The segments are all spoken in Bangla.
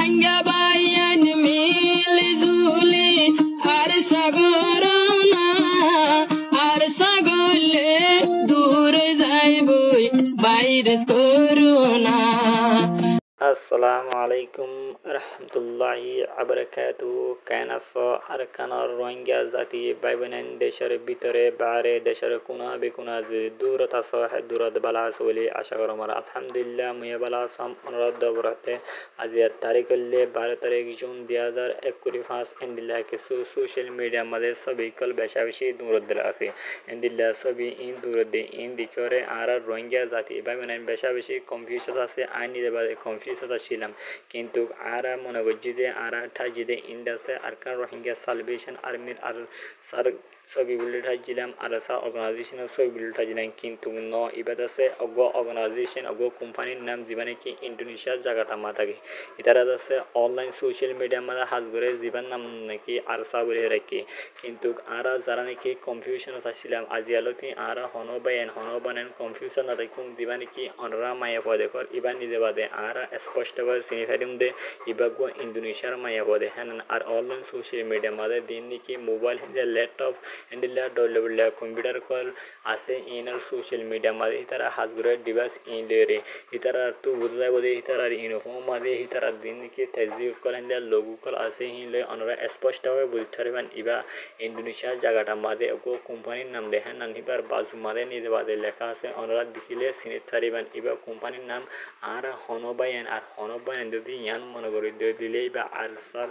রোহিঙ্গা বাইয়ান মিলি জুলি আর সাগর না আর সাগলে দূর যাইবই ভাইরাস করোনা। আসসালামু আলাইকুম রহমতুল্লাহি আবরাকাতুহু। কেন আছো আরকানার রোহিঙ্গা জাতি ভাই বোনেন দেশের ভিতরে বাইরে দেশের কোনা বেকুনা যে দূরত আছো দূরত বালা আছো বলে আশা করো আমার আলহামদুলিল্লাহ মুয়ে বালা আসাম অনুরোধ বরতে আজি তারিখ হলে 12 তারিখ জুন 2021 ইন্দিল্লা কিছু সোশ্যাল মিডিয়া মধ্যে সবই কল বেশা বেশি দূরত দিলা আছে ইন্দিল্লা সবই ইন দূরত দে ইন দিকরে আর রোহিঙ্গা জাতি ভাই বোনেন বেশা বেশি কনফিউশন আছে আইনি দেবাদে কনফিউশন ছিলাম কিন্তু আর মনে করছি যে আর ঠাইজিদে ইন্ডাসে আরকান রোহিঙ্গা সালভেশন আর্মির আর সার ছবি বুলেট হাজিলাম আর সা অর্গানাইজেশনের ছবি বুলেট হাজিলাম কিন্তু ন ইবাদ আছে অগ অর্গানাইজেশন অগ কোম্পানির নাম জীবনে কি ইন্দোনেশিয়ার জায়গাটা মা থাকে ইতারা আছে অনলাইন সোশ্যাল মিডিয়া মানে হাজ করে জীবন নাম নাকি আর সা বলে রাখি কিন্তু আর যারা নাকি কনফিউশন আসছিলাম আজি আলোতে আর হনবায়ন কনফিউশন না দেখুন জীবনে কি অনরা মায়া পদে কর ইবা নিজে বাদে আর স্পষ্টভাবে সিনিফাইডিং দে ইবাগো ইন্দোনেশিয়ার মায়া পদে হ্যাঁ আর অনলাইন সোশ্যাল মিডিয়া মাঝে দিন নাকি মোবাইল হিন্দে ল্যাপটপ হিন্দিলা ডলে কম্পিউটার কল আছে ইনার সোশ্যাল মিডিয়া মাঝে ইতারা হাজ করে ডিভাইস ইন লেরে ইতারা তো বুঝা বোধে ইতারা ইউনিফর্ম মাঝে ইতারা দিন নাকি তেজি কল হিন্দে লোগো কল আছে হিলে অনরা স্পষ্টভাবে বুঝতে পারবেন ইবা ইন্দোনেশিয়ার জায়গাটা মাঝে ওগো কোম্পানির নাম দেখেন না নিবার বাজু মাঝে নিজে বাদে লেখা আছে অনরা দেখিলে চিনিতে পারিবেন ইবা কোম্পানির নাম আর হনবায়ন আর হনবায়ন যদি ইয়ান মনে করি দিলেই বা আর সার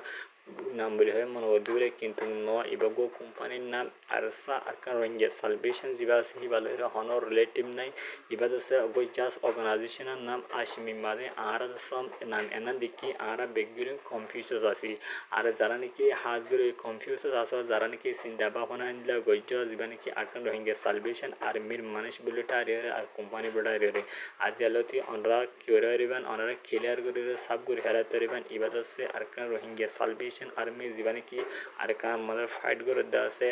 নাম বলে হয় মনে করতে কিন্তু ন ইবাগো কোম্পানির নাম আরসা আরকান রোহিঙ্গা সালভেশন যেবা আছে হিবালে হনর রিলেটিভ নাই ইবাদ আছে ওই জাস্ট অর্গানাইজেশনের নাম আসমি মানে আর সম নাম এনা দেখি আর বেগগুলো কনফিউজ আছে আর যারা নাকি হাত ধরে কনফিউজ আছে যারা নাকি চিন্তা ভাবনা নিলা গজ্য যেবা নাকি আরকান রোহিঙ্গা সালভেশন আর্মির মানুষ বলেটা আর কোম্পানি বলে আজি আলোতে অনরা কিউরিবেন অনরা ক্লিয়ার করে সব করে হেরাতে পারবেন ইবাদ আছে আরকান রোহিঙ্গা সালভেশন আর্মি জীবনে কি আরকান মানে ফাইট করে দেওয়া আছে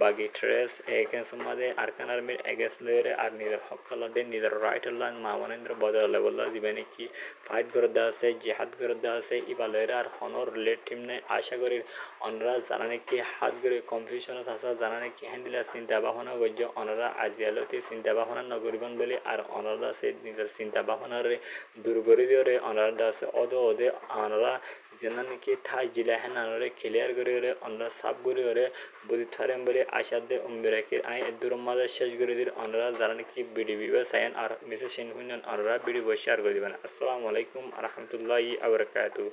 বাগি ট্রেস এগেন্স মাঝে আরকান আর্মির এগেন্স লয়ে আর নিজের হকলাদে নিজের রাইট লাইন মামনেন্দ্র বদল লেভেল জীবনে কি ফাইট করে দেওয়া আছে জিহাদ করে দেওয়া আছে ইবা লয়ে আর হনর রিলেটিভ নেই আশা করি অনরা যারা নাকি হাত করে কনফিউশন আছে যারা নাকি হ্যান্ডিলা চিন্তা ভাবনা করছে অনরা আজি আলোতে চিন্তা ভাবনা নকরিবেন বলে আর অনরা সে নিজের চিন্তা ভাবনার দূর করে দিয়ে অনরা আছে ওদে অনরা যেন নাকি ঠাই জিলা হ্যাঁ অনরা ক্লিয়ার করে অনরা সাফ করে বুঝি থারেন বলে আশা দে রাখি আই দূর মাঝে শেষ করে দিন অনরা যারা নাকি বিডিবি সাইন আর মিসেস সিনহুন অনরা বিডি শেয়ার করে দিবেন। আসসালামু আলাইকুম রহমতুল্লাহি আবরাকাতুহু।